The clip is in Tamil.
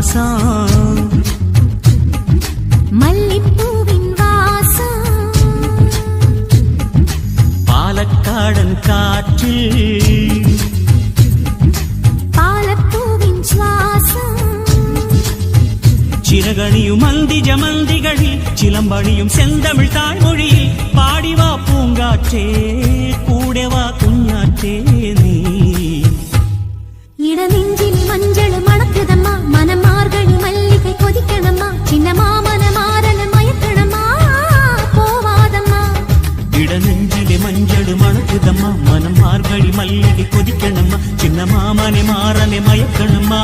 மாசம் மல்லிப்பூவின் வாசம் பாலக்காடன் காற்றில் பாலப்பூவின் சுவாசம் சிறகணியும் மந்தி ஜமந்திகளில் சிலம்பணியும் செந்தமிழ் தாய்மொழியில் பாடிவா பூங்காற்றே கூடவா குஞ்ஞாற்றே நீ இடநெஞ்சில் மஞ்சள் மணக்குதம்மா மனமார்கழி மல்லிகை கொதிக்கணம்மா சின்னமா மனமாறன மயக்கணம்மா போவாதம்மா இடநெஞ்சிலே மஞ்சள் மணக்குதம்மா மனம் மார்கழி மல்லிகை கொதிக்கணம்மா சின்ன மாமனை மாறனை மயக்கணம்மா